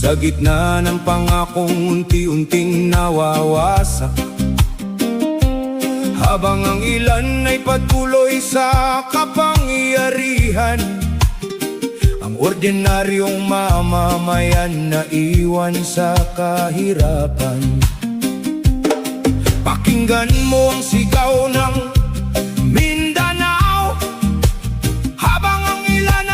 Sa gitna ng pangakong unti-unting nawawasak, habang ang ilan ay patuloy sa kapangyarihan, ang ordinaryong mamamayan na iwan sa kahirapan. Pakinggan mo ang sigaw ng